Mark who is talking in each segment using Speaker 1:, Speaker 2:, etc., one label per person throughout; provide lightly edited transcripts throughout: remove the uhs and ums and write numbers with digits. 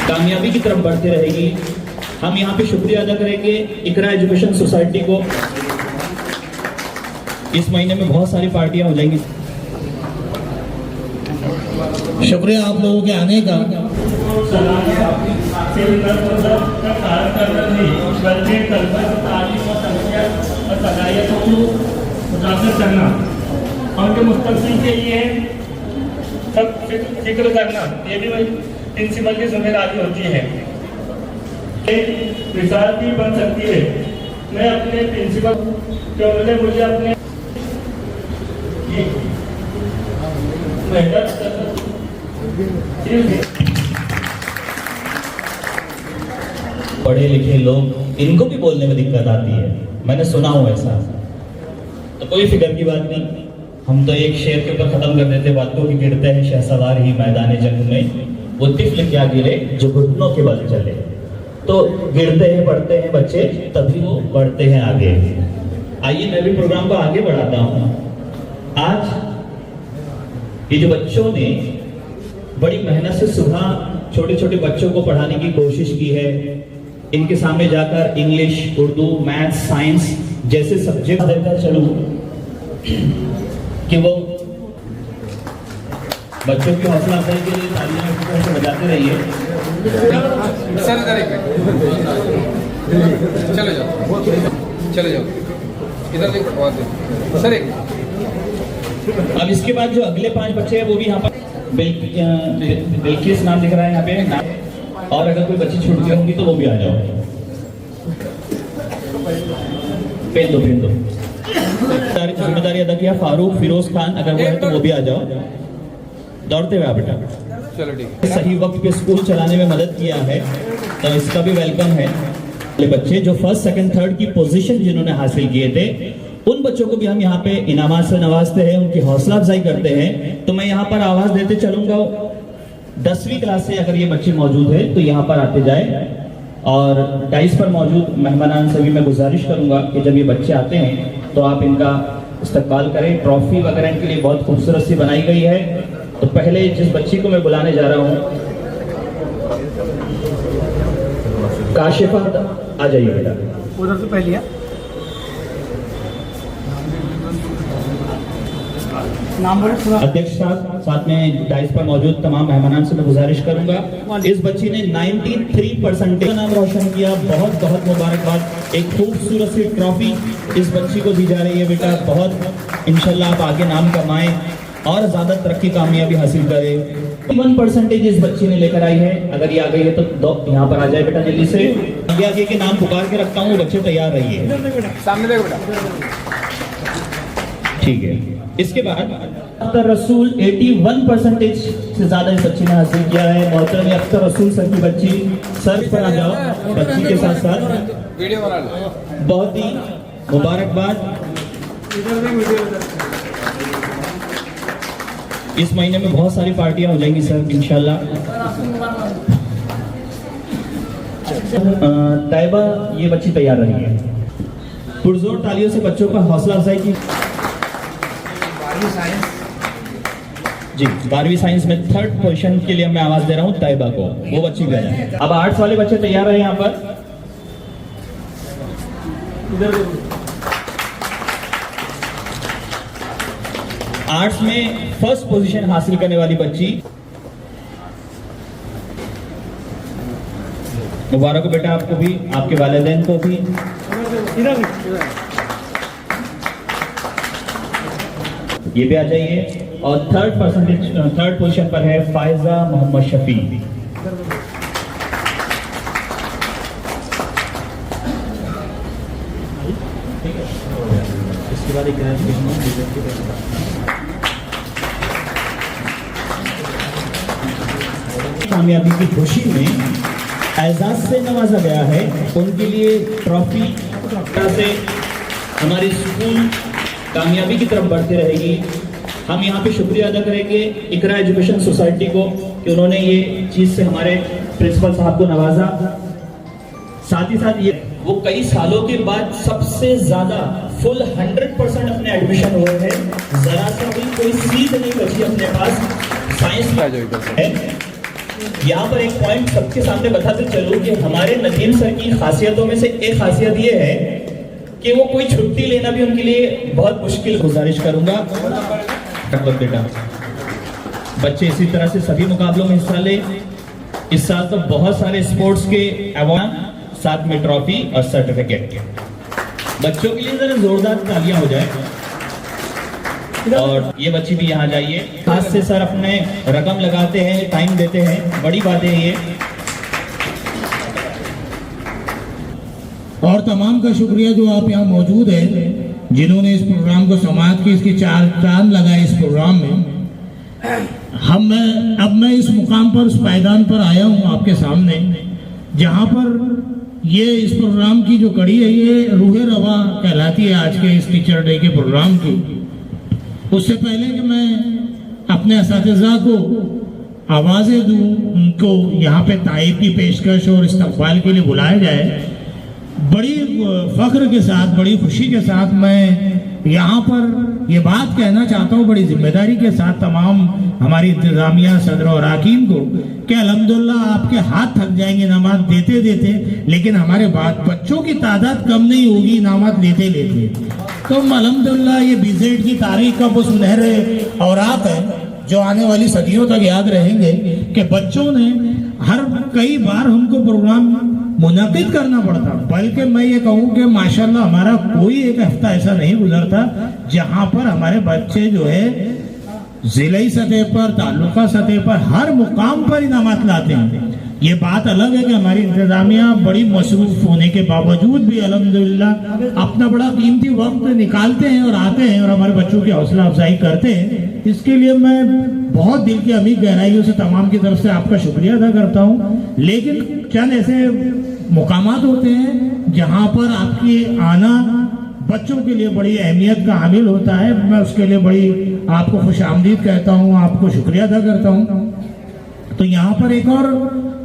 Speaker 1: कामयाबी की तरफ बढ़ती रहेगी। हम यहाँ पे शुक्रिया अदा करेंगे इकरा एजुकेशन सोसाइटी को। इस महीने में बहुत सारी पार्टियां हो जाएंगी।
Speaker 2: शुक्रिया आप लोगों के आने का।
Speaker 3: करना और उनके मुस्तकबिल के लिए सब फिक्र करना, ये भी प्रिंसिपल की जिम्मेदारी होती है। एक मिसाल भी बन सकती है। मैं अपने प्रिंसिपल के उन्होंने मुझे अपने
Speaker 1: पढ़े लिखे लोग, इनको भी बोलने में दिक्कत आती है, मैंने सुना हूं ऐसा। तो कोई फिक्र की बात नहीं, हम तो एक शेर के ऊपर खत्म कर देते बातों की। गिरते हैं शहसवार ही मैदान जंग में, वो तिफल क्या गिरे जो घुटनों के बल चले। तो गिरते हैं पढ़ते हैं बच्चे, तभी वो बढ़ते हैं आगे। आइए मैं भी प्रोग्राम को आगे बढ़ाता हूं। आज ये जो बच्चों ने बड़ी मेहनत से सुबह छोटे छोटे बच्चों को पढ़ाने की कोशिश की है, इनके सामने जाकर इंग्लिश, उर्दू, मैथ, साइंस जैसे सब्जेक्ट देता चलूं कि वो बच्चों की हौसला अफजाई के लिए तालियां से बजाते रहिए।
Speaker 4: चले जाओ इधर नहीं पढ़वा दे सर। एक
Speaker 1: अब इसके बाद जो अगले 5 बच्चे हैं वो भी यहाँ पर बिल्किस नाम दिख रहा है यहाँ पे, और अगर कोई बच्ची छूट गई होंगी तो वो भी आ जाओ। पेन दो सारी जिम्मेदारी अदा किया फारूक फिरोज खान, अगर वो है तो वो भी आ जाओ। दौड़ते हुए बेटा,
Speaker 4: चलो ठीक है।
Speaker 1: सही वक्त पे स्कूल चलाने में मदद किया है तो इसका भी वेलकम है। बच्चे जो फर्स्ट सेकंड थर्ड की पोजीशन जिन्होंने हासिल किए थे, उन बच्चों को भी हम यहाँ पे इनामात से नवाजते हैं, उनकी हौसला अफजाई करते हैं। तो मैं यहाँ पर आवाज देते चलूंगा, 10वीं क्लास से अगर ये बच्चे मौजूद है तो यहाँ पर आते जाए। और डाइस पर मौजूद मेहमानान से भी मैं गुजारिश करूंगा कि जब ये बच्चे आते हैं तो आप इनका इस्तकबाल करें। ट्रॉफी वगैरह इनके लिए बहुत खूबसूरत सी बनाई गई है। तो पहले जिस बच्ची को मैं बुलाने जा रहा हूँ, काशिफा, आ जाइए बेटा।
Speaker 3: उधर से पहले नाम बोलो।
Speaker 1: अध्यक्ष साहब, साथ में डाइस पर मौजूद तमाम मेहमानान से मैं गुजारिश करूंगा। इस बच्ची ने 93% नाम रोशन किया। बहुत बहुत मुबारकबाद। एक खूबसूरत सी ट्रॉफी इस बच्ची को दी जा रही है बेटा। बहुत इंशाल्लाह आप आगे नाम कमाएं और ज्यादा तरक्की कामयाबी हासिल करें। 1% इस बच्ची ने लेकर आई है। अगर ये आ गई है तो यहाँ पर आ जाए बेटा जल्दी से। आगे के नाम पुकार के रखता हूँ, बच्चे तैयार रहिए।
Speaker 4: सामने देखो बेटा,
Speaker 1: ठीक है। इसके बाद अख्तर रसूल 81% से ज्यादा इस बच्ची ने हासिल किया है। मोहतरम अख्तर रसूल सर की बच्ची, सर पर आ जाओ बच्ची के साथ साथ।
Speaker 4: वीडियो बना लो।
Speaker 1: बहुत ही मुबारकबाद। इस महीने में बहुत सारी पार्टियां हो जाएंगी सर इंशाल्लाह। तैयबा, ये बच्ची तैयार रही है। पुरजोर तालियों से बच्चों का हौसला अफजाई की। जी, 12वीं साइंस में 3rd पोजीशन के लिए मैं आवाज दे रहा हूं तैयबा को, वो बच्ची भी है। अब आर्ट्स वाले बच्चे तैयार है यहाँ पर। आर्ट्स में फर्स्ट पोजीशन हासिल करने वाली बच्ची, मुबारक हो बेटा आपको भी, आपके वालिदैन को भी। ये भी आ जाइए। और 3rd पोजीशन पर है फायजा मोहम्मद शफी। इसके बाद कामयाबी की खुशी में एजाज से नवाजा गया है। उनके लिए ट्रॉफी से हमारी स्कूल कामयाबी की तरफ बढ़ती रहेगी। हम यहाँ पे शुक्रिया अदा करेंगे इकरा एजुकेशन सोसाइटी को कि उन्होंने ये चीज से हमारे प्रिंसिपल साहब को नवाजा। साथ ही साथ ये वो कई सालों के बाद सबसे ज्यादा फुल 100% अपने एडमिशन हुए हैं। जरा सा भी कोई सीट नहीं बची अपने पास। साइंस में है यहाँ पर एक पॉइंट सबके सामने बताते चलूं कि हमारे नदीम सर की खासियतों में से एक खासियत ये है कि वो कोई छुट्टी लेना भी उनके लिए बहुत मुश्किल। गुजारिश करूंगा बेटा बच्चे इसी तरह से सभी मुकाबलों में हिस्सा ले। इस साल तो बहुत सारे स्पोर्ट्स के अवार्ड, साथ में ट्रॉफी और सर्टिफिकेट। बच्चों के लिए जरा जोरदार तालियां हो जाए। और ये बच्ची भी यहाँ जाइए। हाथ से सर अपने रकम लगाते हैं, टाइम देते हैं, बड़ी बात है ये।
Speaker 2: और तमाम का शुक्रिया जो आप यहाँ मौजूद हैं, जिन्होंने इस प्रोग्राम को समाप्त की, इसकी चांद लगाए इस प्रोग्राम में। अब मैं इस मुकाम पर, इस पायदान पर आया हूँ आपके सामने, जहाँ पर ये इस प्रोग्राम की जो कड़ी है ये रूहे रवा कहलाती है आज के इस टीचर डे के प्रोग्राम की। उससे पहले कि मैं अपने असातिज़ा को आवाज़ें दूँ, उनको यहाँ पे तारीफ की पेशकश और इस्तक़बाल के लिए बुलाया जाए, बड़ी फख्र के साथ, बड़ी खुशी के साथ मैं यहाँ पर ये बात कहना चाहता हूँ, बड़ी जिम्मेदारी के साथ तमाम हमारी इंतज़ामिया, सदर और अरकान को, कि अल्हम्दुलिल्लाह आपके हाथ थक जाएंगे इनामात देते देते, लेकिन हमारे बच्चों की तादाद कम नहीं होगी इनामात लेते लेते। तो अल्हम्दुलिल्लाह ये BZ की तारीख का वो सुनहरे औरात है जो आने वाली सदियों तक याद रहेंगे कि बच्चों ने कई बार हमको प्रोग्राम मुनाकिद करना पड़ता, बल्कि मैं ये कहूँ कि माशाल्लाह हमारा कोई एक हफ्ता ऐसा नहीं गुजरता जहाँ पर हमारे बच्चे जो है जिलाई सतह पर, ताल्लुका सतह पर, हर मुकाम पर इनामात लाते हैं। ये बात अलग है कि हमारी इंतजामिया बड़ी मसरूफ होने के बावजूद भी अल्हम्दुलिल्लाह अपना बड़ा कीमती वक्त निकालते हैं और आते हैं और हमारे बच्चों की हौसला अफजाई करते हैं। इसके लिए मैं बहुत दिल की अमीर गहराइयों से तमाम की तरफ से आपका शुक्रिया अदा करता हूँ। लेकिन चंद ऐसे मुकामात होते हैं जहाँ पर आपकी आना बच्चों के लिए बड़ी अहमियत का हामिल होता है। मैं उसके लिए बड़ी आपको खुशामदीद कहता हूँ, आपको शुक्रिया अदा करता हूँ। तो यहाँ पर एक और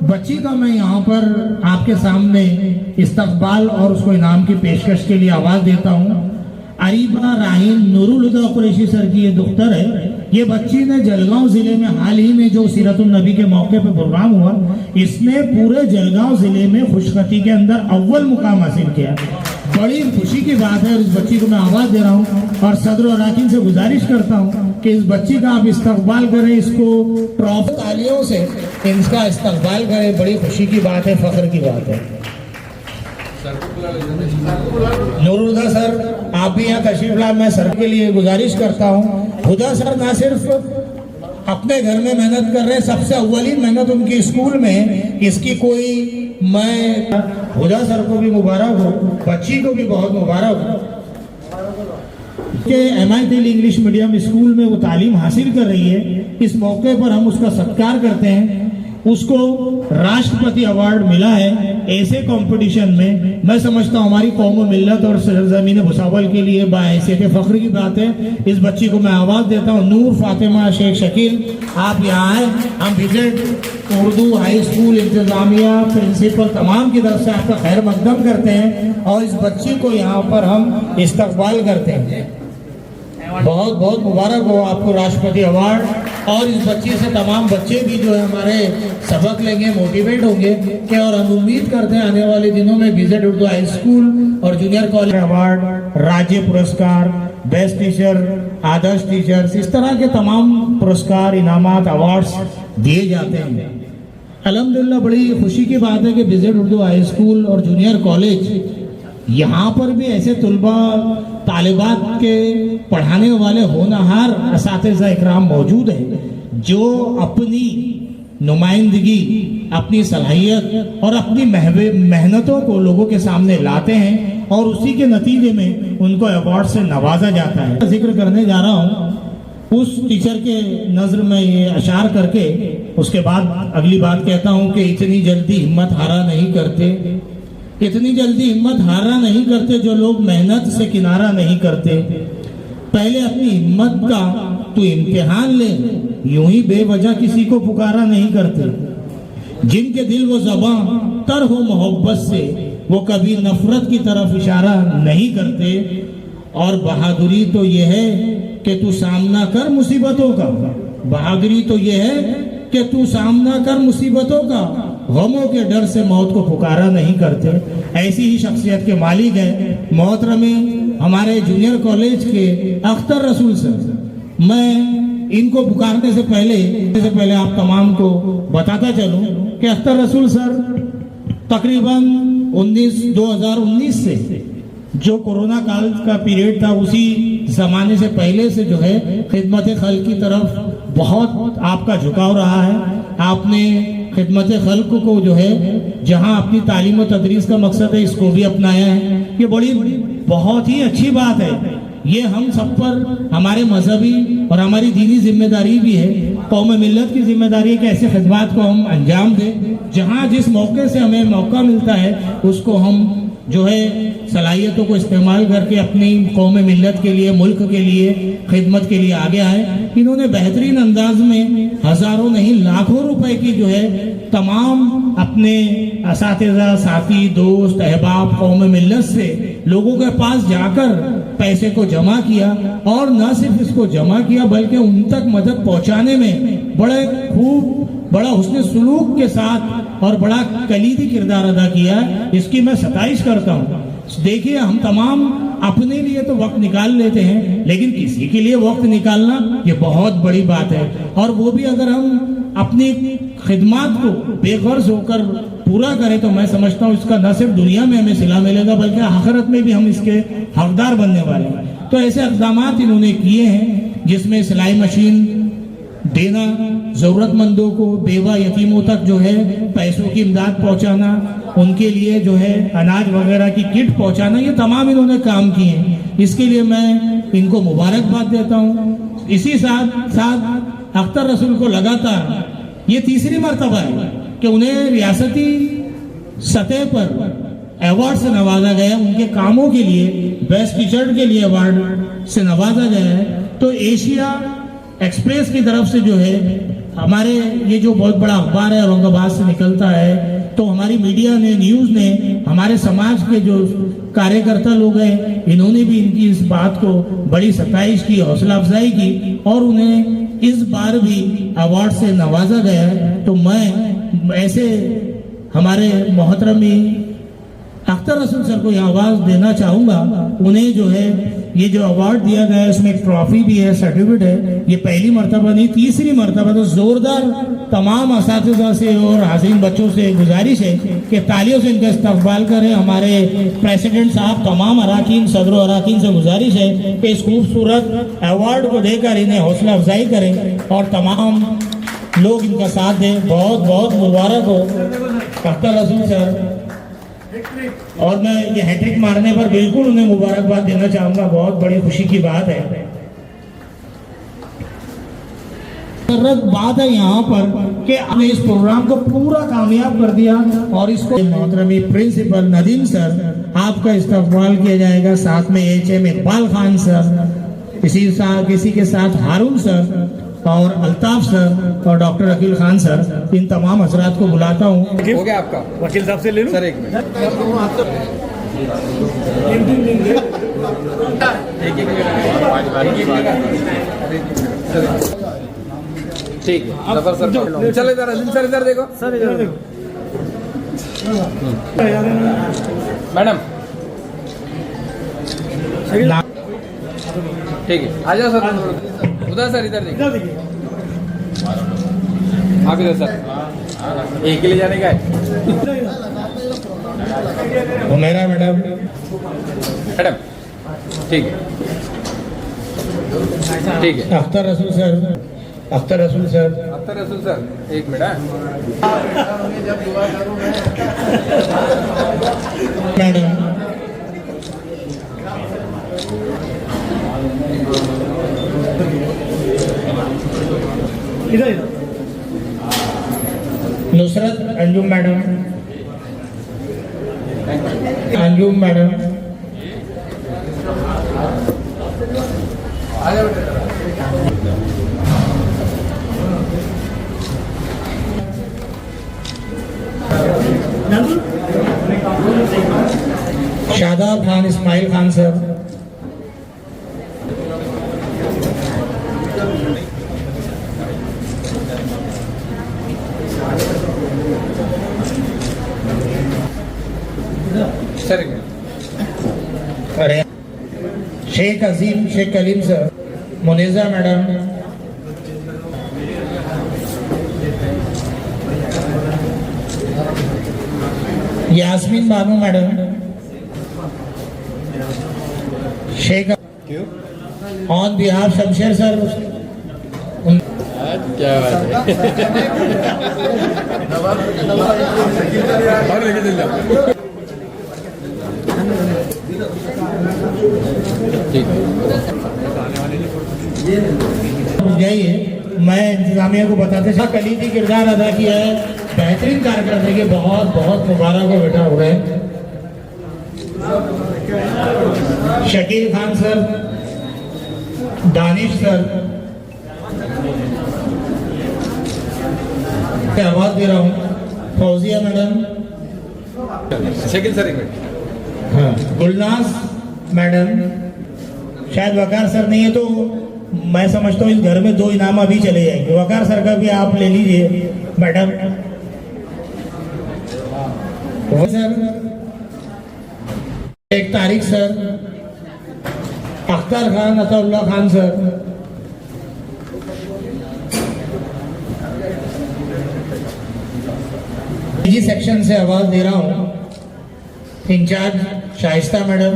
Speaker 2: बच्ची का मैं यहाँ पर आपके सामने इस्तकबाल और उसको इनाम की पेशकश के लिए आवाज देता हूँ। अरीबा राहीन नूरुल हुदा कुरैशी सर की ये दुख्तर है। ये बच्ची ने जलगांव जिले में हाल ही में जो सीरतुन नबी के मौके पर प्रोग्राम हुआ, इसने पूरे जलगांव जिले में खुशखती के अंदर अव्वल मुकाम हासिल किया। बड़ी खुशी की बात है। इस बच्ची को मैं आवाज दे रहा हूँ और सदर और अरकान से गुजारिश करता हूँ कि इस बच्ची का आप इस्तकबाल करें, इसको ट्रॉफी तालियों से इसका इस्तकबाल करें। बड़ी खुशी की बात है, फख्र की बात है। नूरुल हुदा सर आप भी यहाँ तशरीफ लाए। मैं सर के लिए गुजारिश करता हूँ, हुदा सर ना सिर्फ अपने घर में मेहनत कर रहे हैं, सबसे अव्वलीन मेहनत उनकी स्कूल में है। इसकी कोई, मैं हुदा सर को भी मुबारक हो, बच्ची को भी बहुत मुबारक हो कि MIT इंग्लिश मीडियम स्कूल में वो तालीम हासिल कर रही है। इस मौके पर हम उसका सत्कार करते हैं। उसको राष्ट्रपति अवार्ड मिला है ऐसे कंपटीशन में। मैं समझता हूँ हमारी कौम मिल्लत और सरजमीन भुसावल के लिए बाइज़्ज़त फख्र की बात है। इस बच्ची को मैं आवाज़ देता हूँ। नूर फातिमा शेख शकील, आप यहाँ आए। हम विजिट उर्दू हाई स्कूल इंतजामिया, प्रिंसिपल तमाम की तरफ से आपका खैर मकदम करते हैं और इस बच्ची को यहाँ पर हम इस्तकबाल करते हैं। बहुत बहुत मुबारक हो आपको राष्ट्रपति अवार्ड। और इस बच्ची से तमाम बच्चे भी जो है हमारे सबक लेंगे, मोटिवेट होंगे कि, और हम उम्मीद करते हैं आने वाले दिनों में विजिट उर्दू हाई स्कूल और जूनियर कॉलेज अवार्ड, राज्य पुरस्कार, बेस्ट टीचर, आदर्श टीचर्स, इस तरह के तमाम पुरस्कार, इनामात, अवार्ड्स दिए जाते हैं। अल्हम्दुलिल्लाह बड़ी खुशी की बात है कि विजिट उर्दू हाई स्कूल और जूनियर कॉलेज, यहाँ पर भी ऐसे तुलबा, तालिबात के पढ़ाने वाले होनहार असातिज़ा इकराम मौजूद हैं जो अपनी नुमाइंदगी, अपनी सलाहियत और अपनी मेहनतों को लोगों के सामने लाते हैं और उसी के नतीजे में उनको अवार्ड से नवाजा जाता है। जिक्र करने जा रहा हूँ उस टीचर के नज़र में ये अशार करके उसके बाद अगली बात कहता हूँ कि इतनी जल्दी हिम्मत हारा नहीं करते, इतनी जल्दी हिम्मत हारा नहीं करते जो लोग मेहनत से किनारा नहीं करते। पहले अपनी हिम्मत का तू इम्तिहान ले, यूं ही बेवजह किसी को पुकारा नहीं करते। जिनके दिल वो ज़बां तर हो मोहब्बत से, वो कभी नफरत की तरफ इशारा नहीं करते। और बहादुरी तो ये है कि तू सामना कर मुसीबतों का, बहादुरी तो ये है कि तू सामना कर मुसीबतों का, गमों के डर से मौत को पुकारा नहीं करते। ऐसी ही शख्सियत के मालिक है मोहतरम हमारे जूनियर कॉलेज के अख्तर रसूल सर। मैं इनको पुकारने से पहले आप तमाम को बताता चलूं कि अख्तर रसूल सर तकरीबन 2019 से जो कोरोना काल का पीरियड था उसी जमाने से पहले से जो है खिदमत खल्क की तरफ बहुत आपका झुकाव रहा है। आपने खिदमत खल्क को जो है जहां अपनी तालीम और तदरीस का मकसद है इसको भी अपनाया है। ये बहुत ही अच्छी बात है। ये हम सब पर हमारे मजहबी और हमारी दीनी जिम्मेदारी भी है। कौम मिल्लत की जिम्मेदारी है कि ऐसे खिदमात को हम अंजाम दें। जहां जिस मौके से हमें मौका मिलता है उसको हम जो है सलाहियतों को इस्तेमाल करके अपनी कौम मिल्लत के लिए, मुल्क के लिए, खिदमत के लिए आगे आए। इन्होंने बेहतरीन अंदाज में हजारों नहीं लाखों रुपए की जो है तमाम अपने असातिज़ा, साथी, दोस्त, अहबाब, कौम मिल्लत से लोगों के पास जाकर पैसे को जमा किया और न सिर्फ इसको जमा किया बल्कि उन तक मदद पहुंचाने में बड़ा हुस्न सुलूक के साथ और बड़ा कलीदी किरदार अदा किया। इसकी मैं सताइश करता हूँ। देखिए हम तमाम अपने लिए तो वक्त निकाल लेते हैं लेकिन किसी के लिए वक्त निकालना ये बहुत बड़ी बात है। और वो भी अगर हम अपनी खिदमात को बेगर्ज होकर पूरा करें तो मैं समझता हूँ इसका न सिर्फ दुनिया में हमें सिला मिलेगा बल्कि आखिरत में भी हम इसके हकदार बनने वाले हैं। तो ऐसे इक़दामात इन्होंने किए हैं जिसमें सिलाई मशीन देना, जरूरतमंदों को, बेवा यतीमों तक जो है पैसों की इमदाद पहुंचाना, उनके लिए जो है अनाज वगैरह की किट पहुंचाना, ये तमाम इन्होंने काम किए हैं। इसके लिए मैं इनको मुबारकबाद देता हूँ। इसी साथ अख्तर रसूल को लगातार ये तीसरी मर्तबा है कि उन्हें रियासती सतह पर अवार्ड से नवाजा गया। उनके कामों के लिए बेस्ट टीचर के लिए अवार्ड से नवाजा गया है। तो एशिया एक्सप्रेस की तरफ से जो है हमारे ये जो बहुत बड़ा अखबार है औरंगाबाद से निकलता है, तो हमारी मीडिया ने, न्यूज़ ने, हमारे समाज के जो कार्यकर्ता लोग हैं इन्होंने भी इनकी इस बात को बड़ी सताइश की, हौसला अफजाई की और उन्हें इस बार भी अवार्ड से नवाजा गया है। तो मैं ऐसे हमारे मोहतरमी अख्तर रसूल सर को यह आवाज देना चाहूंगा। उन्हें जो है ये जो अवार्ड दिया गया है उसमें एक ट्रॉफी भी है, सर्टिफिकेट है। ये पहली मर्तबा नहीं, तीसरी मर्तबा। तो जोरदार तमाम असातिज़ा से और हाज़रीन बच्चों से गुजारिश है कि तालियों से इनका इस्तकबाल करें। हमारे प्रेसिडेंट साहब, तमाम अराकीन, सदर अराकीन से गुजारिश है कि इस खूबसूरत अवार्ड को देकर इन्हें हौसला अफजाई करें और तमाम लोग इनका साथ दें। बहुत बहुत मुबारक हो अख्तर रसूल सर। और मैं ये हैट्रिक मारने पर बिल्कुल उन्हें मुबारकबाद देना चाहूंगा। बहुत बड़ी खुशी की बात है। बात है यहाँ पर कि आपने इस प्रोग्राम को पूरा कामयाब कर दिया और इसको मोहतरमी प्रिंसिपल नदीम सर आपका इस्तकबाल किया जाएगा। साथ में HM इकबाल खान सर, किसी के साथ हारून सर और अल्ताफ सर और डॉक्टर अकील खान सर, इन तमाम हजरात को बुलाता हूँ।
Speaker 4: हो गया आपका?
Speaker 3: वकील साहब से ले लो
Speaker 4: सर, एक मिनट। ठीक है जफर सर, चल इधर देखो सर, इधर देखो मैडम। ठीक है आ जाओ सर, उधर सर, इधर देखिए आप इधर सर, एक के लिए जाने का है।
Speaker 2: वो मेरा मैडम
Speaker 4: ठीक है ठीक है।
Speaker 2: अख्तर रसूल सर, अख्तर रसूल सर,
Speaker 4: एक minute.
Speaker 2: Madam Nusrat Anjum madam, Anjum madam, Shadab Khan, Ismail Khan sir,
Speaker 4: sir एक मिनट
Speaker 2: अरे Sheikh Azeem Sheikh Kaleem sir, Muneeza madam, Yasmeen Banu madam, Sheikh on behalf Shamsher sir,
Speaker 5: क्या बात है।
Speaker 4: और लेके चल जाओ। ठीक
Speaker 2: जाइए, मैं इंतजामिया को बताते था कलीदी किरदार अदा किया है, बेहतरीन कार्यक्रम है कि बहुत बहुत मुबारक हो बेटा हो गए। शकील खान सर, दानिश सर, आवाज दे रहा हूँ, फौजिया मैडम,
Speaker 4: शकील सर एक मिनट।
Speaker 2: हाँ, गुलनाज मैडम, शायद वकार सर नहीं है तो मैं समझता हूँ इस घर में 2 इनाम अभी चले जाएंगे। वकार सर का भी आप ले लीजिए मैडम। वो सर, एक तारिक सर, अख्तर खान, अताउल्ला खान सर, जी सेक्शन से आवाज दे रहा हूँ, इंचार्ज शाइस्ता मैडम,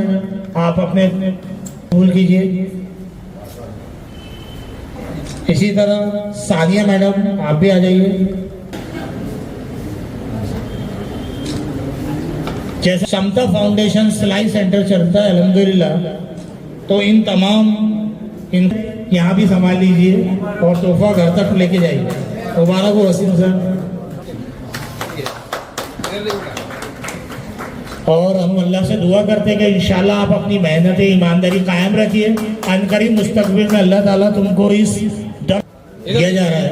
Speaker 2: आप अपने कबूल कीजिए। इसी तरह सानिया मैडम, आप भी आ जाइए। जैसे समता फाउंडेशन सिलाई सेंटर चलता है अल्हम्दुलिल्लाह, तो इन तमाम इन यहाँ भी संभाल लीजिए और तोहफा घर तक लेके जाइए। मुबारक हो वसीम सर। और हम अल्लाह से दुआ करते हैं कि इंशाल्लाह आप अपनी मेहनत ईमानदारी कायम रखिए। अनकरीब मुस्तकबिल में अल्लाह ताला तुमको इस दिया जा रहा है,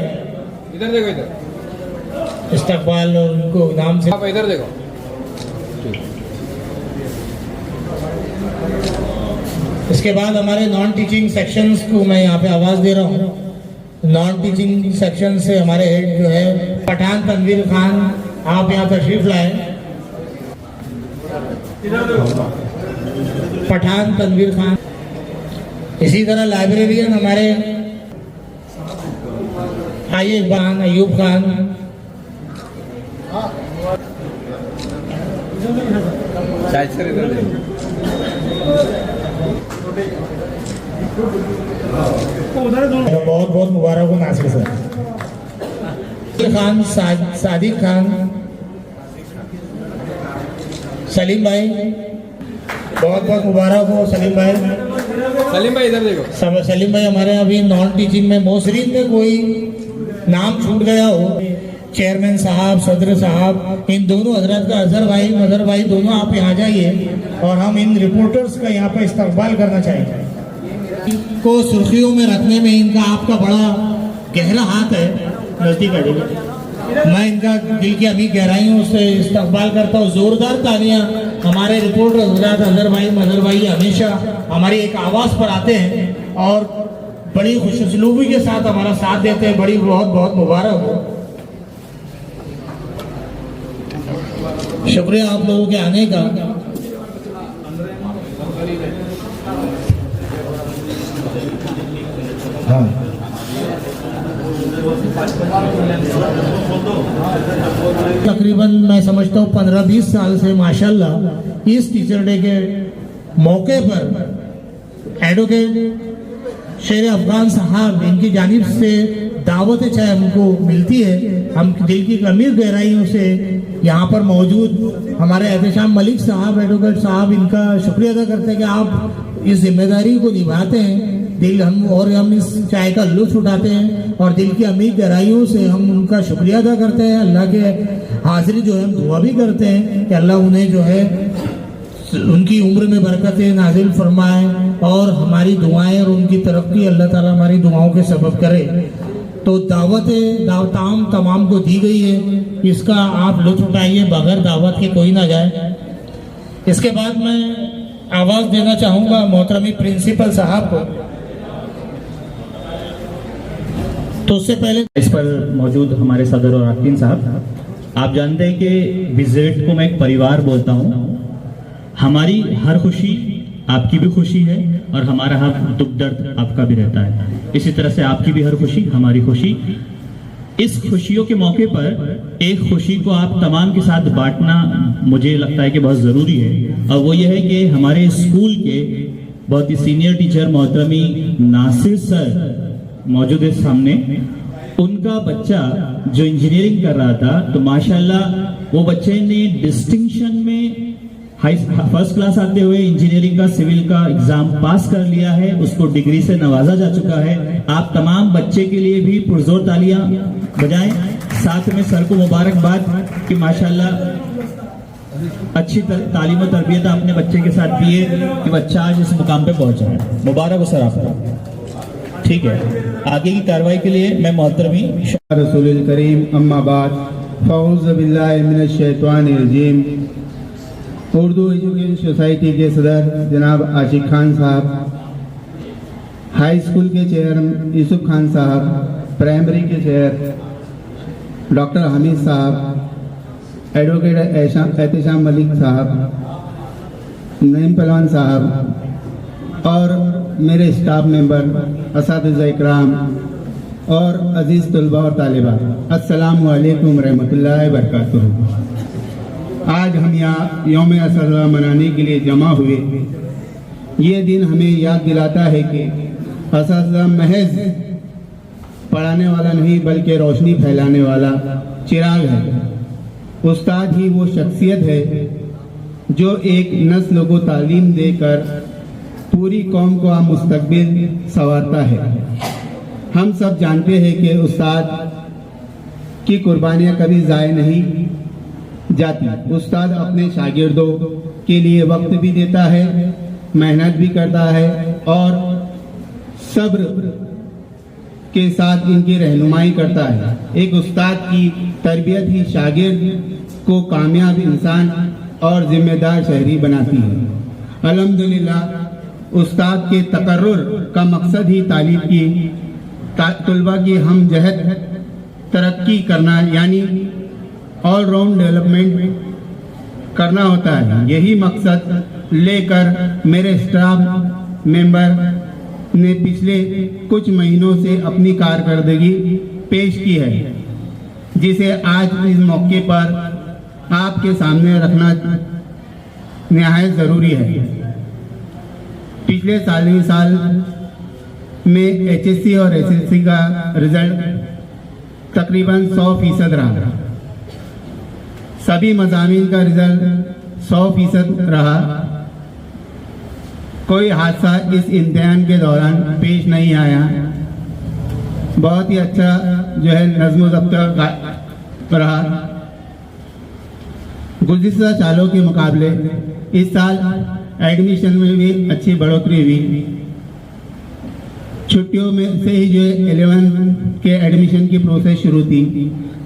Speaker 4: इधर देखो, इधर
Speaker 2: इस्तकबाल उनको नाम से।
Speaker 4: आप इधर देखो।
Speaker 2: इसके बाद हमारे नॉन टीचिंग सेक्शंस को मैं यहाँ पे आवाज दे रहा हूँ। नॉन टीचिंग सेक्शन से हमारे हेड जो है पठान तनवीर खान, आप यहाँ तशरीफ लाए। पठान तनवीर खान। इसी तरह लाइब्रेरियन हमारे आइए खान, अयूब खान,
Speaker 4: शायद सर इधर देखो।
Speaker 2: बहुत बहुत मुबारक हो नासिर सर। खान, सादिक खान, सलीम भाई, बहुत बहुत मुबारक हो सलीम भाई।
Speaker 4: सलीम भाई इधर देखो।
Speaker 2: सलीम भाई हमारे अभी नॉन टीचिंग में मोसरीन में कोई नाम छूट गया हो, चेयरमैन साहब, सदर साहब, इन दोनों हजरत का, अजहर भाई, मदर भाई, दोनों आप यहाँ जाइए और हम इन रिपोर्टर्स का यहाँ पर इस्तकबाल करना चाहेंगे। को सुर्खियों में रखने में इनका आपका बड़ा गहरा हाथ है। नजदीक आ जाइए। मैं इनका दिल की अभी गहराइयों से इस्तकबाल करता हूँ। जोरदार तालियां हमारे रिपोर्टर हजरत अजहर भाई, मदर भाई हमेशा हमारी एक आवाज़ पर आते हैं और बड़ी खुशसलूबी के साथ हमारा साथ देते हैं। बड़ी बहुत बहुत मुबारक हो। शुक्रिया आप लोगों के आने का। हाँ, तकरीबन मैं समझता हूँ 15-20 साल से माशाल्लाह इस टीचर डे के मौके पर एडवोकेट शेर अफगान साहब, इनकी जानिब से दावत चाहे हमको मिलती है। हम दिल की गंभीर गहराइयों से यहाँ पर मौजूद हमारे एहतशाम मलिक साहब, एडवोकेट साहब, इनका शुक्रिया अदा करते हैं कि आप इस जिम्मेदारी को निभाते हैं। दिल हम इस चाय का लुत्फ उठाते हैं और दिल की अमीर गहराइयों से हम उनका शुक्रिया अदा करते हैं। अल्लाह के हाजिरी जो है हम दुआ भी करते हैं कि अल्लाह उन्हें जो है उनकी उम्र में बरकतें नाजिल फरमाए और हमारी दुआएं और उनकी तरक्की अल्लाह ताला हमारी दुआओं के सबब करे। तो दावताम तमाम को दी गई है, इसका आप लुत्फ उठाइए, बगैर दावत के कोई ना जाए। इसके बाद मैं आवाज़ देना चाहूँगा मोहतरमी प्रिंसिपल साहब को। तो उससे पहले
Speaker 1: इस पर मौजूद हमारे सदर और अकीन साहब, आप जानते हैं कि विजिट को मैं एक परिवार बोलता हूँ। हमारी हर खुशी आपकी भी खुशी है और हमारा हर दुख दर्द आपका भी रहता है। इसी तरह से आपकी भी हर खुशी हमारी खुशी। इस खुशियों के मौके पर एक खुशी को आप तमाम के साथ बांटना मुझे लगता है कि बहुत ज़रूरी है, और वो ये है कि हमारे स्कूल के बहुत ही सीनियर टीचर मोहतरमी नासिर सर मौजूद है सामने। उनका बच्चा जो इंजीनियरिंग कर रहा था, तो माशाल्लाह वो बच्चे ने डिस्टिंक्शन में फर्स्ट क्लास आते हुए इंजीनियरिंग का सिविल का एग्जाम पास कर लिया है, उसको डिग्री से नवाजा जा चुका है। आप तमाम बच्चे के लिए भी पुरजोर तालियां बजाएं, साथ में सर को मुबारकबाद कि माशाल्लाह अच्छी तालीम और तरबियत आपने बच्चे के साथ दी है कि बच्चा आज इस मुकाम पे पहुंचा है। मुबारक हो सर आपको। ठीक है, आगे की कार्रवाई के लिए मैं मोहतरमी
Speaker 6: रसूलुल करीम अम्मा बाद फ़ऊज़ु बिल्लाहि मिनश शैतानिर रजीम। उर्दू एजुकेशन सोसाइटी के सदर जनाब आशिक खान साहब, हाई स्कूल के चेयर यूसुफ खान साहब, प्राइमरी के चेयर डॉक्टर हामिद साहब, एडवोकेट एहतशाम मलिक साहब, नईम पहलवान साहब और मेरे स्टाफ मेंबर, असातिज़ा इकराम और अजीज़ तलबा और तालिबात, अस्सलामु अलैकुम रहमतुल्लाहि व बरकातुहू। आज हम यहाँ यौम असातिज़ा मनाने के लिए जमा हुए। ये दिन हमें याद दिलाता है कि असातिज़ा महज पढ़ाने वाला नहीं बल्कि रोशनी फैलाने वाला चिराग है। उस्ताद ही वो शख्सियत है जो एक नस्ल को तालीम देकर पूरी कौम को मुस्तकबिल संवारता है। हम सब जानते हैं कि उस्ताद की कुर्बानियाँ कभी ज़ाय नहीं जाती। उस्ताद अपने शागिर्दों के लिए वक्त भी देता है, मेहनत भी करता है और सब्र के साथ इनकी रहनुमाई करता है। एक उस्ताद की तरबियत ही शागिर्द को कामयाब इंसान और जिम्मेदार शहरी बनाती है। अल्हम्दुलिल्लाह उस्ताद के तकर्रुर का मकसद ही तालीम की तलबा की हम जहद तरक्की करना यानी ऑल राउंड डेवलपमेंट करना होता है। यही मकसद लेकर मेरे स्टाफ मेंबर ने पिछले कुछ महीनों से अपनी कारकर्दगी पेश की है, जिसे आज इस मौके पर आपके सामने रखना निहायत ज़रूरी है। पिछले साल में एचएससी और एसएससी का रिजल्ट तकरीबन 100% रहा। सभी मज़ामीन का रिजल्ट 100% रहा। कोई हादसा इस इम्तिहान के दौरान पेश नहीं आया। बहुत ही अच्छा जो है नज़्म ज़ब्त रहा। गुज़िश्ता सालों के मुकाबले इस साल एडमिशन में भी अच्छी बढ़ोतरी हुई। छुट्टियों में से ही जो 11 के एडमिशन की प्रोसेस शुरू थी,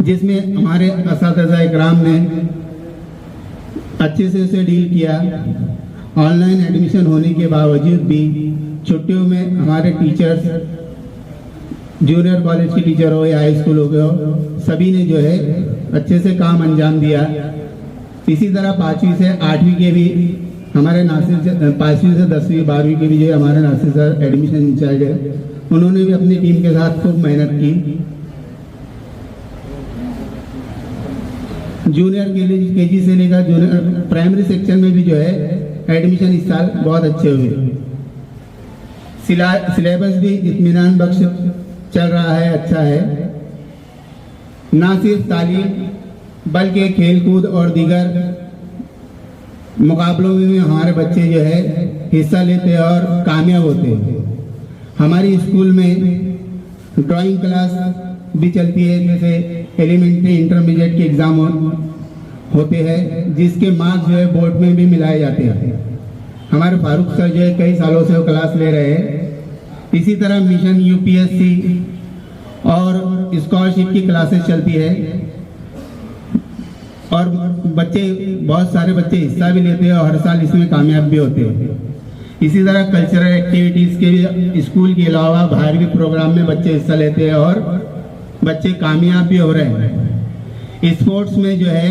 Speaker 6: जिसमें हमारे असातिज़ा इकराम ने अच्छे से उसे डील किया। ऑनलाइन एडमिशन होने के बावजूद भी छुट्टियों में हमारे टीचर्स, जूनियर कॉलेज के टीचर हो या हाई स्कूल हो गए, सभी ने जो है अच्छे से काम अंजाम दिया। इसी तरह 5वीं से 8वीं के भी हमारे नासिर, 5वीं से 10वीं 12वीं के भी जो हमारे नासिर सर एडमिशन इंचार्ज है, उन्होंने भी अपनी टीम के साथ खूब मेहनत की। जूनियर केजी से लेकर जूनियर प्राइमरी सेक्शन में भी जो है एडमिशन इस साल बहुत अच्छे हुए। सिलेबस भी इत्मीनान बख्श चल रहा है, अच्छा है। ना सिर्फ तालीम बल्कि खेलकूद और दीगर मुकाबलों में भी हमारे बच्चे जो है हिस्सा लेते हैं और कामयाब होते हैं। हमारी स्कूल में ड्राइंग क्लास भी चलती है, जैसे एलिमेंट्री इंटरमीडिएट के एग्ज़ाम होते हैं, जिसके मार्क्स जो है बोर्ड में भी मिलाए जाते हैं। हमारे फारूक सर जो है कई सालों से वो क्लास ले रहे हैं। इसी तरह मिशन यूपीएससी और स्कॉलरशिप की क्लासेस चलती है और बच्चे, बहुत सारे बच्चे हिस्सा भी लेते हैं और हर साल इसमें कामयाब भी होते हैं। इसी तरह कल्चरल एक्टिविटीज़ के भी स्कूल के अलावा बाहर भी प्रोग्राम में बच्चे हिस्सा लेते हैं और बच्चे कामयाब भी हो रहे हैं। स्पोर्ट्स में जो है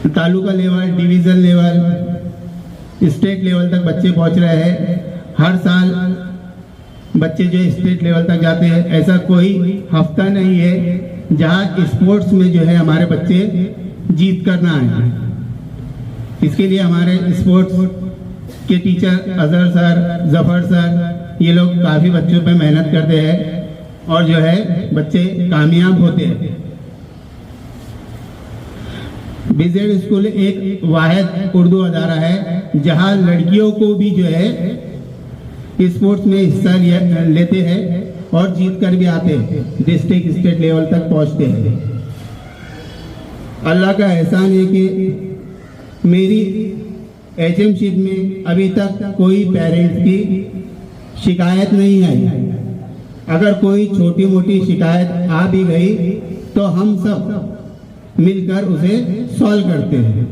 Speaker 6: taluka level, division level, state level तक बच्चे पहुंच रहे हैं। हर साल बच्चे जो स्टेट लेवल तक जाते हैं, ऐसा कोई हफ्ता नहीं है जहां स्पोर्ट्स में जो है हमारे बच्चे जीत कर ना आए। इसके लिए हमारे स्पोर्ट्स के teacher Azhar sir, Zafar sir, ये लोग काफ़ी बच्चों पे मेहनत करते हैं और जो है बच्चे कामयाब होते हैं। BZ स्कूल एक वाहिद उर्दू अदारा है जहां लड़कियों को भी जो है स्पोर्ट्स में हिस्सा लेते हैं और जीत कर भी आते हैं, डिस्ट्रिक्ट स्टेट लेवल तक पहुंचते हैं। अल्लाह का एहसान है कि मेरी HMशिप में अभी तक कोई पेरेंट्स की शिकायत नहीं आई। अगर कोई छोटी मोटी शिकायत आ भी गई तो हम सब मिलकर उसे सॉल्व करते हैं।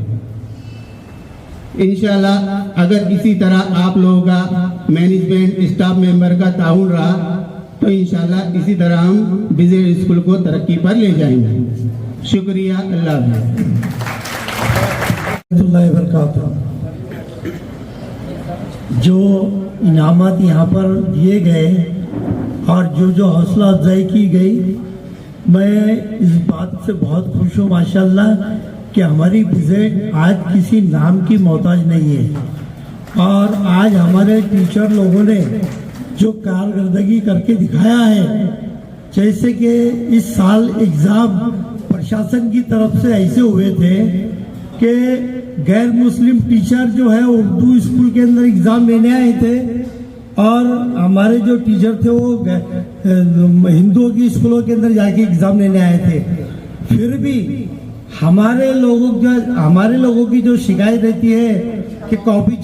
Speaker 6: इंशाल्लाह अगर इसी तरह आप लोगों का मैनेजमेंट, स्टाफ मेंबर का ताउन रहा तो इंशाल्लाह इसी तरह हम BZ स्कूल को तरक्की पर ले जाएंगे। शुक्रिया, अल्लाह
Speaker 5: हाफ़िज़। जो इनामात यहाँ पर दिए गए और जो हौसला अफजाई की गई, मैं इस बात से बहुत खुश हूँ माशाल्लाह कि हमारी BZ आज किसी नाम की मोहताज नहीं है। और आज हमारे टीचर लोगों ने जो कारकर्दगी करके दिखाया है, जैसे कि इस साल एग्ज़ाम प्रशासन की तरफ से ऐसे हुए थे कि गैर मुस्लिम टीचर जो है उर्दू स्कूल के अंदर एग्ज़ाम लेने आए थे और हमारे जो टीचर थे वो हिंदुओं की स्कूलों के अंदर जाके एग्ज़ाम लेने आए थे। फिर भी हमारे लोगों की जो शिकायत रहती है कि कॉपी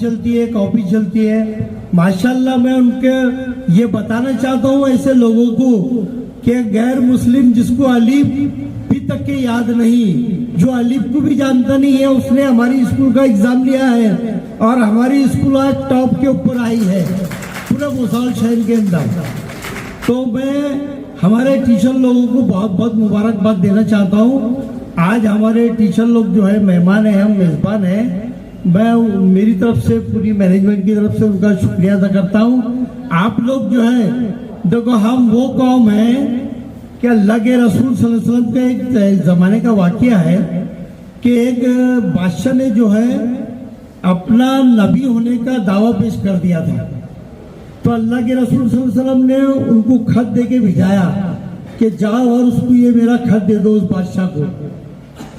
Speaker 5: चलती है, माशाल्लाह मैं उनके ये बताना चाहता हूँ ऐसे लोगों को कि गैर मुस्लिम जिसको अलीफ भी तक के याद नहीं, जो अलीफ को भी जानता नहीं है, उसने हमारी स्कूल का एग्जाम लिया है और हमारी स्कूल आज टॉप के ऊपर आई है पूरे भोसाल शहर के अंदर। तो मैं हमारे टीचर लोगों को बहुत बहुत मुबारकबाद देना चाहता हूँ। आज हमारे टीचर लोग जो है मेहमान हैं, हम मेज़बान हैं। मैं मेरी तरफ से, पूरी मैनेजमेंट की तरफ से उनका शुक्रिया अदा करता हूँ। आप लोग जो है देखो, हम वो कौम है कि अल्लाह के रसूल सल्लल्लाहु अलैहि वसल्लम का एक ज़माने का वाक़या है कि एक बादशाह ने जो है अपना नबी होने का दावा पेश कर दिया था। तो अल्लाह के रसूल सल्लल्लाहु अलैहि वसल्लम ने उनको खत दे के भिजाया कि जाओ और उसको ये मेरा खत दे दो उस बादशाह को।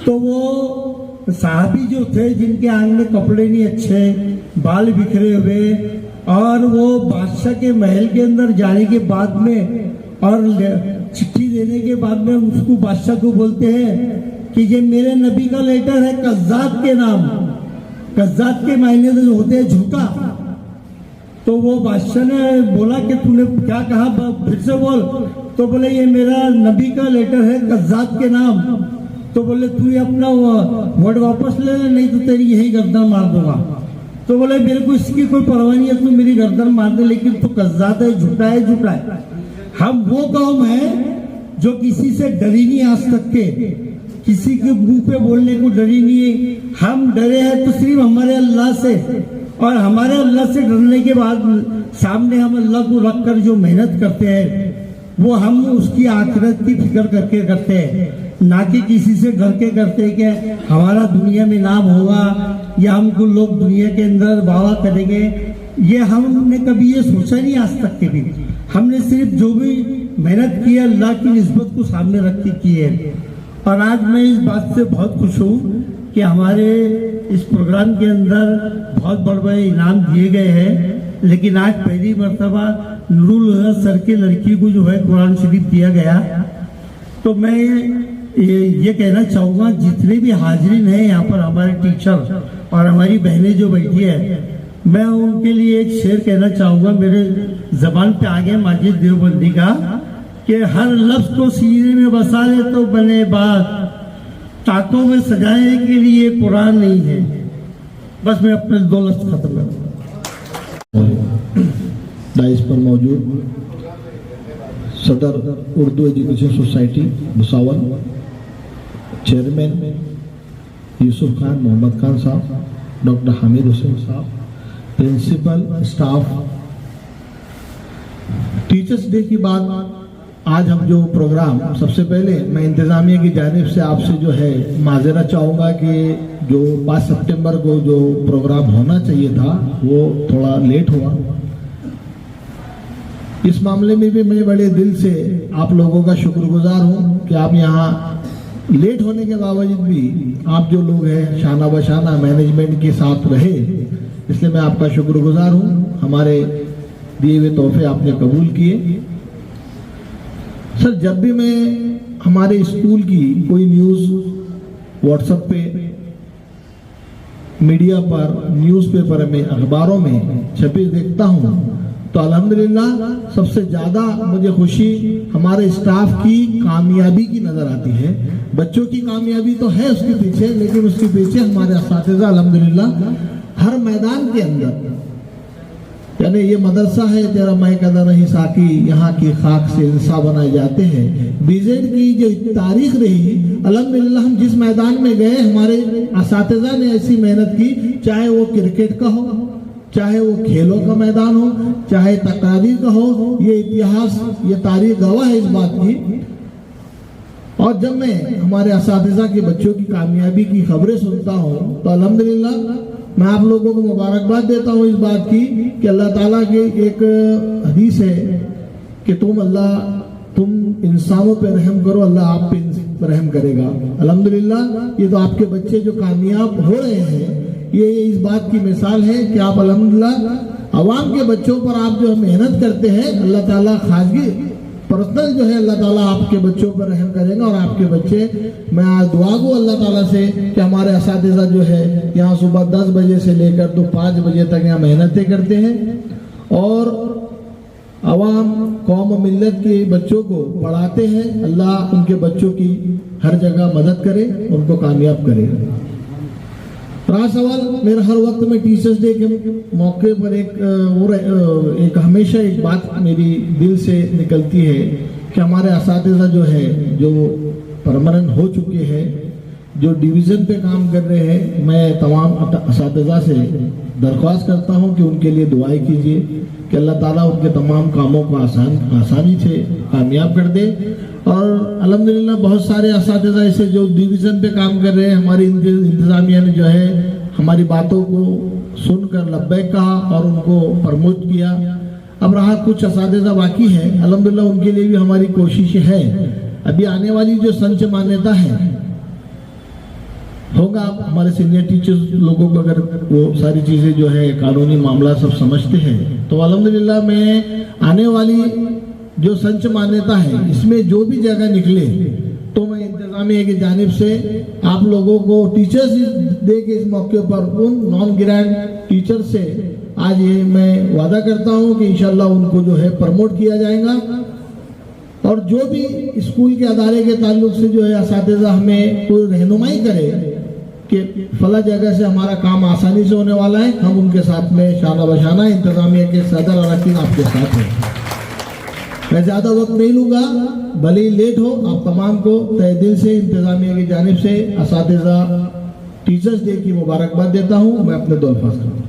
Speaker 5: तो वो साहबी जो थे जिनके आंग में कपड़े नहीं अच्छे, बाल बिखरे हुए, और वो बादशाह के महल के अंदर जाने के बाद में और चिट्ठी देने के बाद में उसको बादशाह को बोलते हैं कि ये मेरे नबी का लेटर है कज़्ज़ाब के नाम। कज़्ज़ाब के मायने में होते हैं झूठा। तो वो बादशाह ने बोला कि तूने क्या कहा, फिर से बोल। तो बोले ये मेरा नबी का लेटर है कज़्ज़ाब के नाम। तो बोले तू ये अपना वर्ड वापस ले, नहीं तो तेरी यही गर्दन मार दूंगा। तो बोले मेरे को इसकी कोई परवाह नहीं है, तू मेरी गर्दन मार दे, लेकिन तू कज़्ज़ाब है, झूठा है। हम वो कौम है जो किसी से डरी नहीं आज तक के, किसी के मुंह पे बोलने को डरी नहीं है। हम डरे हैं तो सिर्फ हमारे अल्लाह से, और हमारे अल्लाह से डरने के बाद सामने हम अल्लाह को रख कर जो मेहनत करते हैं वो हम उसकी आखिरत की फिक्र करके करते हैं, ना कि किसी से डर के करते हैं कि हमारा दुनिया में नाम होगा या हमको लोग दुनिया के अंदर वाह करेंगे। ये हमने कभी ये सोचा नहीं आज तक के भी। हमने सिर्फ जो भी मेहनत की है अल्लाह की निस्बत को सामने रख के की है। और आज मैं इस बात से बहुत खुश हूँ कि हमारे इस प्रोग्राम के अंदर बहुत बड़े इनाम दिए गए हैं, लेकिन आज पहली मर्तबा नूरुल हुदा सर के लड़की को जो है कुरान शरीफ दिया गया। तो मैं ये कहना चाहूँगा जितने भी हाजिरीन हैं यहाँ पर, हमारे टीचर और हमारी बहनें जो बैठी है, मैं उनके लिए एक शेर कहना चाहूँगा। मेरे जबान पे आ गया माजिद देवबंदी का कि हर लफ्ज़ को सीने में बसा ले तो बने बात, ताकों में सजाने के लिए कुरान नहीं है। बस मैं अपने 2 लफ्ज़ खत्म करूँगा।
Speaker 7: डाइस पर मौजूद सदर Urdu education society Bhusawal, chairman Yusuf Khan, Mohammad Khan साहब, डॉक्टर हामिद हुसैन साहब, प्रिंसिपल, स्टाफ। टीचर्स डे की बात, आज हम जो प्रोग्राम, सबसे पहले मैं इंतज़ामिया की जानिब से आपसे जो है माजरा चाहूँगा कि जो 5 सितंबर को जो प्रोग्राम होना चाहिए था वो थोड़ा लेट हुआ। इस मामले में भी मैं बड़े दिल से आप लोगों का शुक्रगुजार हूँ कि आप यहाँ लेट होने के बावजूद भी आप जो लोग हैं शाना बशाना मैनेजमेंट के साथ रहे, इसलिए मैं आपका शुक्रगुजार हूँ। हमारे दिए हुए तोहफे आपने कबूल किए। सर, जब भी मैं हमारे स्कूल की कोई न्यूज़ व्हाट्सएप पे, मीडिया पर, न्यूज़पेपर में, अखबारों में छपी देखता हूँ तो अल्हम्दुलिल्लाह सबसे ज़्यादा मुझे खुशी हमारे स्टाफ की कामयाबी की नज़र आती है। बच्चों की कामयाबी तो है उसके पीछे, लेकिन उसके पीछे हमारे असातिज़ा अल्हम्दुलिल्लाह हर मैदान के अंदर, यानी ये मदरसा है तेरा मैं कदर नहीं साकी, यहाँ की खाक से इंसान बनाए जाते हैं। बीजेड की जो तारीख रही, अल्हम्दुलिल्लाह हम जिस मैदान में गए हमारे असातिज़ा ने ऐसी मेहनत की, चाहे वो क्रिकेट का हो, चाहे वो खेलों का मैदान हो, चाहे तकरीर का हो, ये इतिहास, ये तारीख गवाह है इस बात की। और जब मैं हमारे असातिज़ा के बच्चों की कामयाबी की खबरें सुनता हूँ तो अल्हम्दुलिल्लाह मैं आप लोगों को मुबारकबाद देता हूँ इस बात की कि अल्लाह ताला के एक हदीस है कि तुम इंसानों पे रहम करो, अल्लाह आप पे रहम करेगा। अल्हम्दुलिल्लाह ये तो आपके बच्चे जो कामयाब हो रहे हैं, ये इस बात की मिसाल है कि आप अल्हम्दुलिल्लाह अवाम के बच्चों पर आप जो मेहनत करते हैं, अल्लाह ताला खासगी पर्सनल जो है अल्लाह ताला आपके बच्चों पर रहम करेगा। और आपके बच्चे, मैं आज दुआ गो अल्लाह ताला से कि हमारे असातिज़ा जो है यहाँ सुबह 10 बजे से लेकर तो 5 बजे तक यहाँ मेहनतें करते हैं और अवाम, कौम, मिल्लत के बच्चों को पढ़ाते हैं। अल्लाह उनके बच्चों की हर जगह मदद करे, उनको कामयाब करे। रहा सवाल मेरा हर वक्त में टीचर्स डे के मौके पर एक हमेशा एक बात मेरी दिल से निकलती है कि हमारे असातिज़ा जो है, जो परमानेंट हो चुके हैं, जो डिवीज़न पे काम कर रहे हैं, मैं तमाम असातिज़ा से दरख्वास्त करता हूं कि उनके लिए दुआएं कीजिए कि अल्लाह ताला उनके तमाम कामों को आसानी से कामयाब कर दे। और अल्हम्दुलिल्लाह बहुत सारे असातिज़ा ऐसे जो डिवीज़न पे काम कर रहे हैं, हमारी इंतज़ामिया ने जो है हमारी बातों को सुनकर लब्बैक कहा और उनको प्रमोट किया। अब रहा कुछ असातिज़ा बाकी है, अल्हम्दुलिल्लाह उनके लिए भी हमारी कोशिश है। अभी आने वाली जो संच मान्यता है होगा, हमारे सीनियर टीचर्स लोगों को अगर वो सारी चीज़ें जो है कानूनी मामला सब समझते हैं तो अल्हम्दुलिल्लाह में आने वाली जो संच मान्यता है इसमें जो भी जगह निकले तो मैं इंतज़ामिया की जानिब से आप लोगों को टीचर्स डे के इस मौके पर उन नॉन ग्रैंड टीचर से आज ये मैं वादा करता हूँ कि इंशाल्लाह उनको जो है प्रमोट किया जाएगा। और जो भी स्कूल के अदारे के ताल्लुक से जो है असातिज़ा हमें कोई रहनुमाई करे कि फला जगह से हमारा काम आसानी से होने वाला है, हम उनके साथ में शाना बशाना इंतज़ामिया के सदर अरकान आपके साथ हैं। मैं ज़्यादा वक्त नहीं लूँगा, भले ही लेट हो। आप तमाम को तहे दिल से इंतज़ामिया की जानिब से असातिज़ा टीचर्स डे की मुबारकबाद देता हूँ। मैं अपने दौर पास करता हूँ।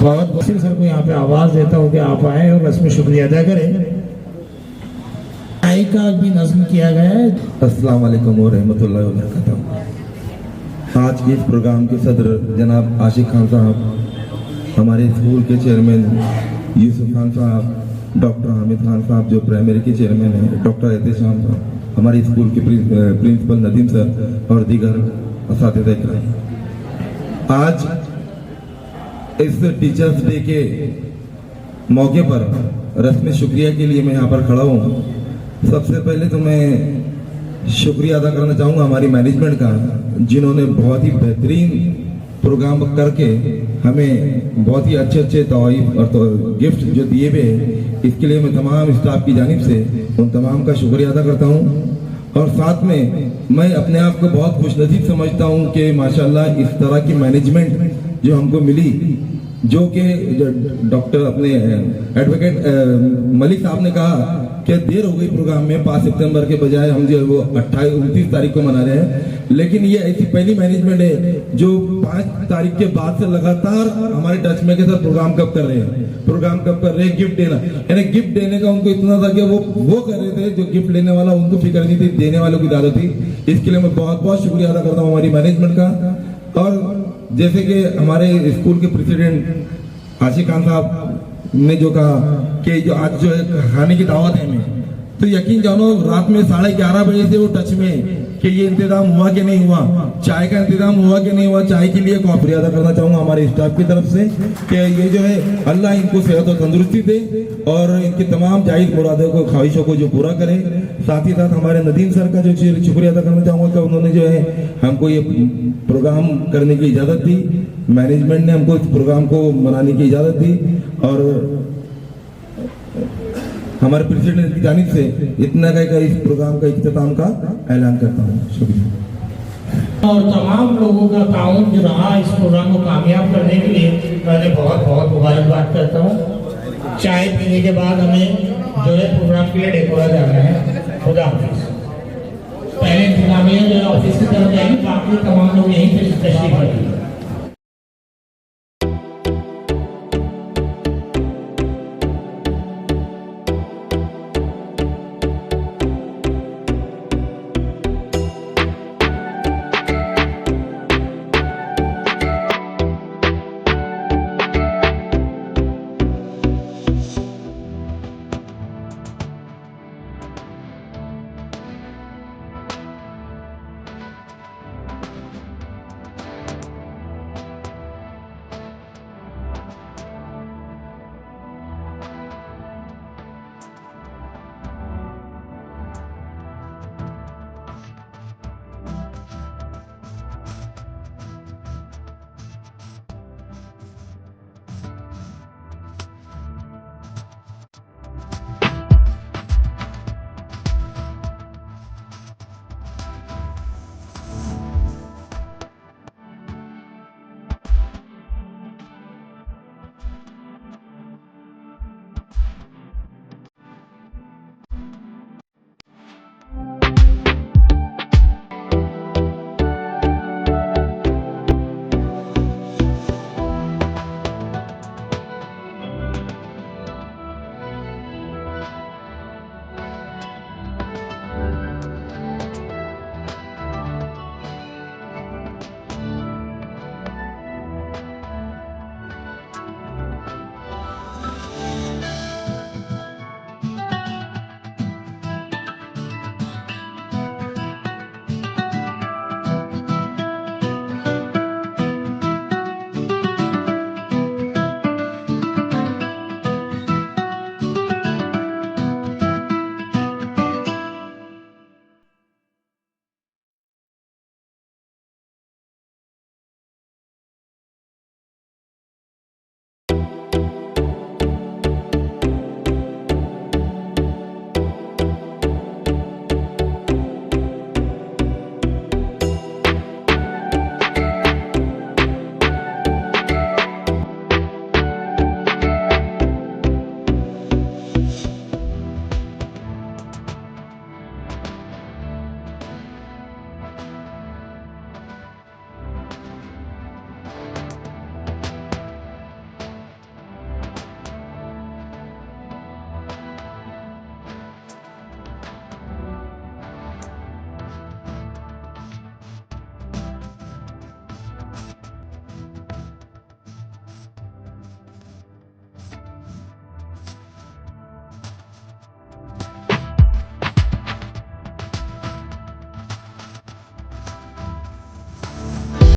Speaker 2: बहुत वसीम सर को यहाँ पे आवाज़ देता हूँ कि आप आए और रस्म शुक्रिया अदा करें। आई का भी नज़्म किया गया है।
Speaker 8: अस्सलाम वालेकुम व रहमतुल्लाहि व बरकातहू। आज के इस प्रोग्राम के सदर जनाब आशिक खान साहब, हमारे स्कूल के चेयरमैन यूसुफ खान साहब, डॉक्टर हामिद खान साहब जो प्राइमरी के चेयरमैन हैं, डॉक्टर एहतेशाम साहब, हमारे स्कूल के प्रिंसिपल नदीम सर और दीगर असातिज़ा इकराम, आज इस टीचर्स डे के मौके पर रस्म शुक्रिया के लिए मैं यहाँ पर खड़ा हूँ। सबसे पहले तो मैं शुक्रिया अदा करना चाहूँगा हमारी मैनेजमेंट का, जिन्होंने बहुत ही बेहतरीन प्रोग्राम करके हमें बहुत ही अच्छे तौहीफ और गिफ्ट जो दिए हुए हैं, इसके लिए मैं तमाम स्टाफ की जानिब से उन तमाम का शुक्रिया अदा करता हूँ। और साथ में मैं अपने आप को बहुत खुशनसीब समझता हूँ कि माशाल्लाह इस तरह की मैनेजमेंट जो हमको मिली जो कि डॉक्टर अपने एडवोकेट मलिक साहब ने कहा कि देर हो गई प्रोग्राम में, 5 सितंबर के बजाय हम जो है वो 29 तारीख को मना रहे हैं। लेकिन ये ऐसी पहली मैनेजमेंट है जो 5 तारीख के बाद से लगातार हमारे टच में के सर प्रोग्राम कब कर रहे हैं, गिफ्ट देना, यानी गिफ्ट देने का उनको इतना था कि वो कर रहे थे, जो गिफ्ट लेने वाला उनको फिक्र नहीं थी, देने वालों की ज्यादा थी। इसके लिए मैं बहुत बहुत शुक्रिया अदा करता हूँ हमारी मैनेजमेंट का। और जैसे कि हमारे स्कूल के प्रेसिडेंट आशिक खान साहब ने जो कहा कि जो आज जो है खाने की दावत है हमें, तो यकीन जानो रात में 11:30 बजे से वो टच में कि ये इंतजाम हुआ कि नहीं हुआ, चाय का इंतजाम हुआ कि नहीं हुआ। चाय के लिए शुक्रिया अदा करना चाहूंगा हमारे स्टाफ की तरफ से कि ये जो है अल्लाह इनको सेहत और तंदुरुस्ती दे और इनकी तमाम जायज मुरादों को, ख्वाहिशों को जो पूरा करे। साथ ही साथ हमारे नदीम सर का जो शुक्रिया अदा करना चाहूंगा कि उन्होंने जो है हमको ये प्रोग्राम करने की इजाजत दी, मैनेजमेंट ने हमको इस प्रोग्राम को मनाने की इजाजत दी और हमारे प्रेसिडेंट की जानिब से इतना का इस प्रोग्राम का इख्तिताम का ऐलान करता हूँ। शुक्रिया।
Speaker 2: और तमाम लोगों का ताउन जो रहा इस प्रोग्राम को कामयाब करने के लिए मैं बहुत बहुत मुबारकबाद करता हूँ। चाय पीने के बाद हमें जो है प्रोग्राम के लिए डेकोरा जाना है। खुदा हाफिज। पहले इंतजामिया जो है ऑफिस की तरफ जाएगी, बाकी तमाम लोग यहीं पे तशरीफ रखेंगे।